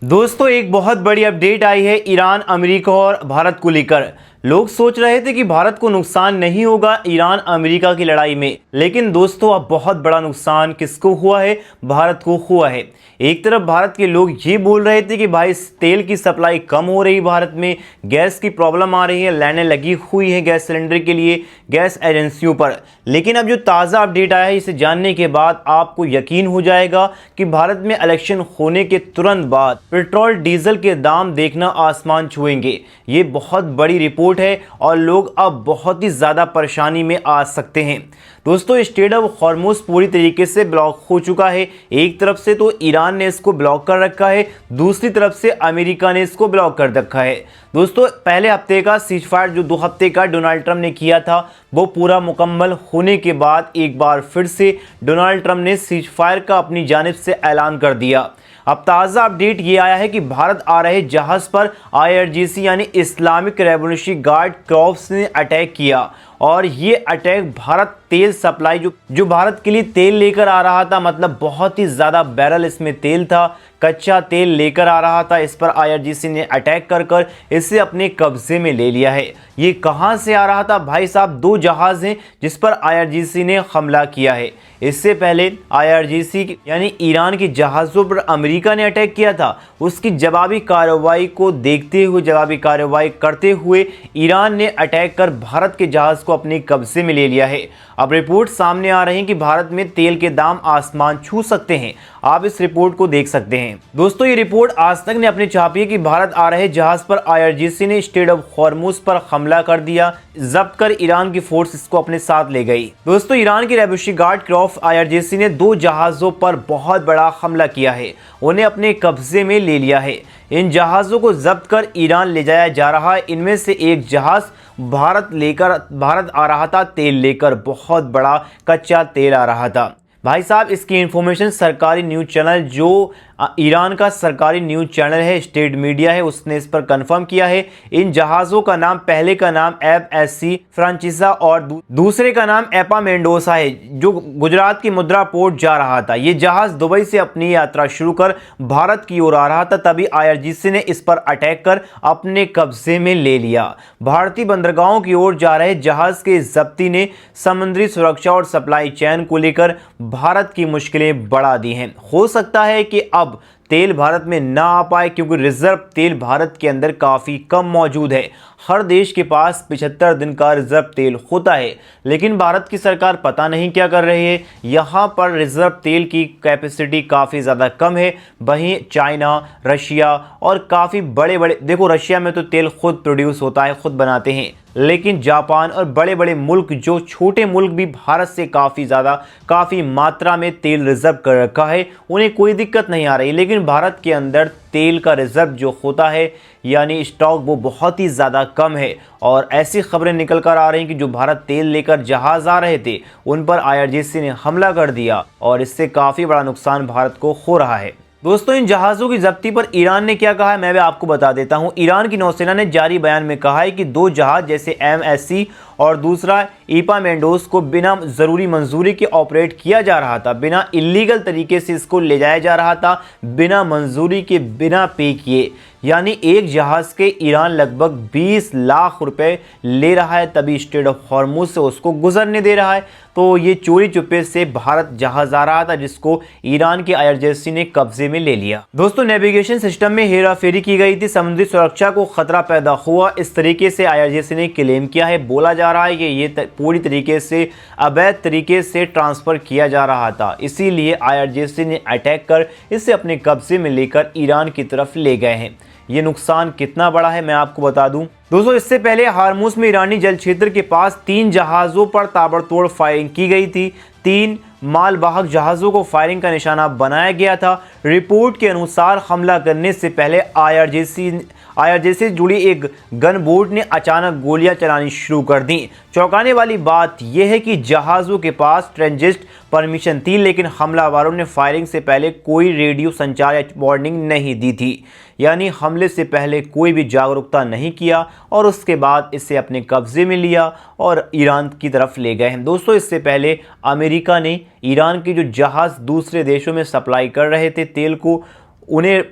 दोस्तों एक बहुत बड़ी अपडेट आई है ईरान, अमेरिका और भारत को लेकर। लोग सोच रहे थे कि भारत को नुकसान नहीं होगा ईरान अमेरिका की लड़ाई में, लेकिन दोस्तों अब बहुत बड़ा नुकसान किसको हुआ है? भारत को हुआ है। एक तरफ भारत के लोग ये बोल रहे थे कि भाई तेल की सप्लाई कम हो रही, भारत में गैस की प्रॉब्लम आ रही है, लाइनें लगी हुई है गैस सिलेंडर के लिए गैस एजेंसियों पर। लेकिन अब जो ताज़ा अपडेट आया है, इसे जानने के बाद आपको यकीन हो जाएगा कि भारत में इलेक्शन होने के तुरंत बाद पेट्रोल डीजल के दाम देखना आसमान छुएंगे। ये बहुत बड़ी रिपोर्ट है और लोग अब बहुत ही ज़्यादा परेशानी में आ सकते हैं। दोस्तों स्ट्रेट ऑफ हॉर्मुज़ पूरी तरीके से ब्लॉक हो चुका है। एक तरफ से तो ईरान ने इसको ब्लॉक कर रखा है, दूसरी तरफ से अमेरिका ने इसको ब्लॉक कर रखा है। दोस्तों पहले हफ्ते का सीजफायर जो 2 हफ्ते का डोनाल्ड ट्रंप ने किया था, वो पूरा मुकम्मल होने के बाद एक बार फिर से डोनाल्ड ट्रंप ने सीजफायर का अपनी जानिब से ऐलान कर दिया। अब ताज़ा अपडेट ये आया है कि भारत आ रहे जहाज़ पर IRGC यानी इस्लामिक रेवोल्यूशनरी गार्ड कॉर्प्स ने अटैक किया और ये अटैक भारत तेल सप्लाई जो भारत के लिए तेल लेकर आ रहा था, मतलब बहुत ही ज़्यादा बैरल इसमें तेल था, कच्चा तेल लेकर आ रहा था, इस पर IRGC ने अटैक कर इसे अपने कब्जे में ले लिया है। ये कहाँ से आ रहा था भाई साहब? 2 जहाज़ हैं जिस पर IRGC ने हमला किया है। इससे पहले IRGC यानी ईरान के जहाज़ों पर अमेरिका ने अटैक किया था। उसकी जवाबी कार्रवाई को देखते हुए, जवाबी कार्रवाई करते हुए ईरान ने अटैक कर भारत के जहाज़ को अपने कब्जे में ले लिया है। अब रिपोर्ट सामने आ रही है कि भारत में तेल के दाम आसमान छू सकते हैं। आप इस रिपोर्ट को देख सकते हैं। दोस्तों ये रिपोर्ट आज तक ने अपनी छापी है कि भारत आ रहे जहाज पर IRGC ने स्ट्रेट ऑफ हॉर्मुज़ पर हमला कर दिया, जब्त कर ईरान की फोर्स इसको अपने साथ ले गई। दोस्तों ईरान की रेवोल्यूशनरी गार्ड कॉर्प्स IRGC ने 2 जहाज़ों पर बहुत बड़ा हमला किया है, उन्हें अपने कब्जे में ले लिया है। इन जहाज़ों को जब्त कर ईरान ले जाया जा रहा है। इनमें से एक जहाज़ भारत आ रहा था तेल लेकर, बहुत बड़ा कच्चा तेल आ रहा था। भाई साहब इसकी इंफॉर्मेशन सरकारी न्यूज़ चैनल जो ईरान का सरकारी न्यूज़ चैनल है, स्टेट मीडिया है, उसने इस पर कंफर्म किया है। इन जहाज़ों का नाम, पहले का नाम FSC फ्रांचिसा और दूसरे का नाम एपा मेंडोसा है, जो गुजरात की मुद्रा पोर्ट जा रहा था। ये जहाज़ दुबई से अपनी यात्रा शुरू कर भारत की ओर आ रहा था, तभी IRGC ने इस पर अटैक कर अपने कब्जे में ले लिया। भारतीय बंदरगाहों की ओर जा रहे जहाज़ के जब्ती ने समुद्री सुरक्षा और सप्लाई चेन को लेकर भारत की मुश्किलें बढ़ा दी हैं। हो सकता है कि अब तेल भारत में ना आ पाए, क्योंकि रिजर्व तेल भारत के अंदर काफ़ी कम मौजूद है। हर देश के पास 75 दिन का रिजर्व तेल होता है, लेकिन भारत की सरकार पता नहीं क्या कर रही है। यहाँ पर रिजर्व तेल की कैपेसिटी काफ़ी ज़्यादा कम है। वहीं चाइना, रशिया और काफ़ी बड़े बड़े, देखो रशिया में तो तेल खुद प्रोड्यूस होता है, खुद बनाते हैं, लेकिन जापान और बड़े बड़े मुल्क, जो छोटे मुल्क भी भारत से काफ़ी मात्रा में तेल रिजर्व कर रखा है, उन्हें कोई दिक्कत नहीं आ रही। लेकिन भारत के अंदर तेल का रिजर्व जो होता है यानी स्टॉक, वो बहुत ही ज़्यादा कम है। और ऐसी खबरें निकल कर आ रही हैं कि जो भारत तेल लेकर जहाज़ आ रहे थे, उन पर IRGC ने हमला कर दिया और इससे काफ़ी बड़ा नुकसान भारत को हो रहा है। दोस्तों इन जहाज़ों की जब्ती पर ईरान ने क्या कहा है, मैं भी आपको बता देता हूं। ईरान की नौसेना ने जारी बयान में कहा है कि 2 जहाज़ जैसे MSC और दूसरा ईपा मेंडोस को बिना ज़रूरी मंजूरी के ऑपरेट किया जा रहा था, बिना इलीगल तरीके से इसको ले जाया जा रहा था, बिना मंजूरी के, बिना पे किए। यानी एक जहाज़ के ईरान लगभग 20 लाख रुपए ले रहा है, तभी स्ट्रेट ऑफ हॉर्मुज़ से उसको गुजरने दे रहा है। तो ये चोरी चुपे से भारत जहाज़ आ रहा था, जिसको ईरान की IRGC ने कब्जे में ले लिया। दोस्तों नेविगेशन सिस्टम में हेराफेरी की गई थी, समुद्री सुरक्षा को खतरा पैदा हुआ, इस तरीके से IRGC ने क्लेम किया है। बोला जा रहा है कि ये पूरी तरीके से अवैध तरीके से ट्रांसफ़र किया जा रहा था, इसीलिए IRGC ने अटैक कर इसे अपने कब्जे में लेकर ईरान की तरफ ले गए हैं। ये नुकसान कितना बड़ा है मैं आपको बता दूं। दोस्तों इससे पहले हार्मुज़ में ईरानी जल क्षेत्र के पास 3 जहाज़ों पर ताबड़तोड़ फायरिंग की गई थी। 3 मालवाहक जहाज़ों को फायरिंग का निशाना बनाया गया था। रिपोर्ट के अनुसार हमला करने से पहले IRGC से जुड़ी एक गन बोट ने अचानक गोलियां चलानी शुरू कर दी। चौंकाने वाली बात यह है कि जहाज़ों के पास ट्रांजिट परमिशन थी, लेकिन हमलावरों ने फायरिंग से पहले कोई रेडियो संचार या वार्निंग नहीं दी थी, यानी हमले से पहले कोई भी जागरूकता नहीं किया और उसके बाद इसे अपने कब्जे में लिया और ईरान की तरफ ले गए हैं। दोस्तों इससे पहले अमेरिका ने ईरान के जो जहाज़ दूसरे देशों में सप्लाई कर रहे थे तेल को, उन्हें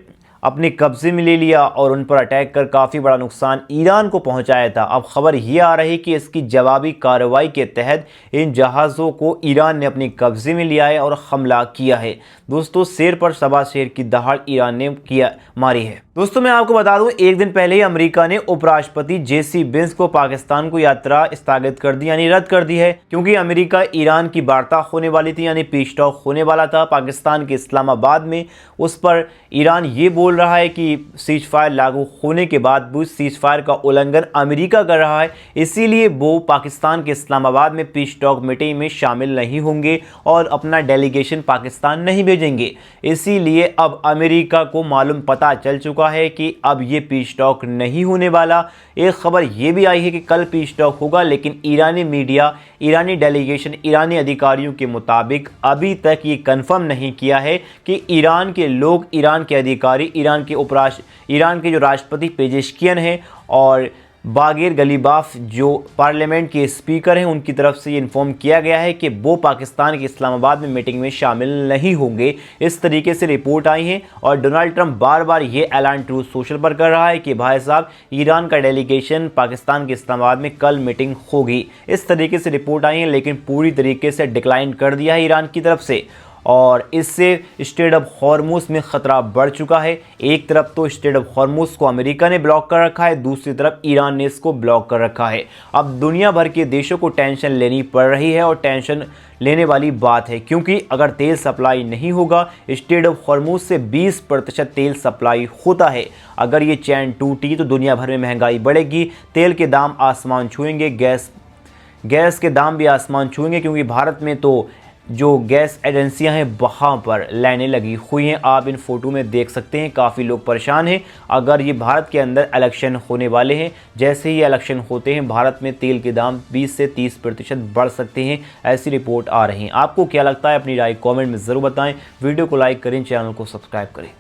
अपने कब्जे में ले लिया और उन पर अटैक कर काफ़ी बड़ा नुकसान ईरान को पहुंचाया था। अब खबर ये आ रही कि इसकी जवाबी कार्रवाई के तहत इन जहाज़ों को ईरान ने अपने कब्जे में लिया है और हमला किया है। दोस्तों, शेर पर सवा शेर की दहाड़ ईरान ने मारी है। दोस्तों, मैं आपको बता दूं, एक दिन पहले ही अमेरिका ने उपराष्ट्रपति जेसी वेंस को पाकिस्तान को यात्रा स्थगित कर दी, यानी रद्द कर दी है, क्योंकि अमेरिका ईरान की वार्ता होने वाली थी, यानी पीस टॉक होने वाला था पाकिस्तान के इस्लामाबाद में। उस पर ईरान ये बोल रहा है कि सीज फायर लागू होने के बाद भी सीज फायर का उल्लंघन अमेरिका कर रहा है, इसीलिए वो पाकिस्तान के इस्लामाबाद में पीस टॉक मीटिंग में शामिल नहीं होंगे और अपना डेलीगेशन पाकिस्तान नहीं भेजेंगे। इसीलिए अब अमेरिका को मालूम पता चल चुका है कि अब ये पीस टॉक नहीं होने वाला। एक खबर ये भी आई है कि कल पीस टॉक होगा, लेकिन ईरानी मीडिया, ईरानी डेलीगेशन, ईरानी अधिकारियों के मुताबिक अभी तक ये कंफर्म नहीं किया है कि ईरान के लोग, ईरान के अधिकारी, ईरान के जो राष्ट्रपति पेजेशकियन हैं और बागेर गलीबाफ जो पार्लियामेंट के स्पीकर हैं, उनकी तरफ से ये इन्फॉर्म किया गया है कि वो पाकिस्तान के इस्लामाबाद में मीटिंग में शामिल नहीं होंगे। इस तरीके से रिपोर्ट आई है और डोनाल्ड ट्रंप बार बार ये ऐलान ट्रूथ सोशल पर कर रहा है कि भाई साहब, ईरान का डेलीगेशन पाकिस्तान के इस्लामाबाद में कल मीटिंग होगी। इस तरीके से रिपोर्ट आई है, लेकिन पूरी तरीके से डिक्लाइन कर दिया है ईरान की तरफ से और इससे स्ट्रेट ऑफ हॉर्मुज में ख़तरा बढ़ चुका है। एक तरफ तो स्ट्रेट ऑफ हॉर्मुज को अमेरिका ने ब्लॉक कर रखा है, दूसरी तरफ ईरान ने इसको ब्लॉक कर रखा है। अब दुनिया भर के देशों को टेंशन लेनी पड़ रही है और टेंशन लेने वाली बात है, क्योंकि अगर तेल सप्लाई नहीं होगा, स्ट्रेट ऑफ हॉर्मुज से 20% तेल सप्लाई होता है। अगर ये चैन टूटी तो दुनिया भर में महंगाई बढ़ेगी, तेल के दाम आसमान छुएंगे, गैस के दाम भी आसमान छुएंगे, क्योंकि भारत में तो जो गैस एजेंसियां हैं वहाँ पर लाइनें लगी हुई हैं। आप इन फोटो में देख सकते हैं, काफ़ी लोग परेशान हैं। अगर ये भारत के अंदर इलेक्शन होने वाले हैं, जैसे ही इलेक्शन होते हैं, भारत में तेल के दाम 20 से 30% बढ़ सकते हैं, ऐसी रिपोर्ट आ रही है। आपको क्या लगता है? अपनी राय कमेंट में ज़रूर बताएं। वीडियो को लाइक करें, चैनल को सब्सक्राइब करें।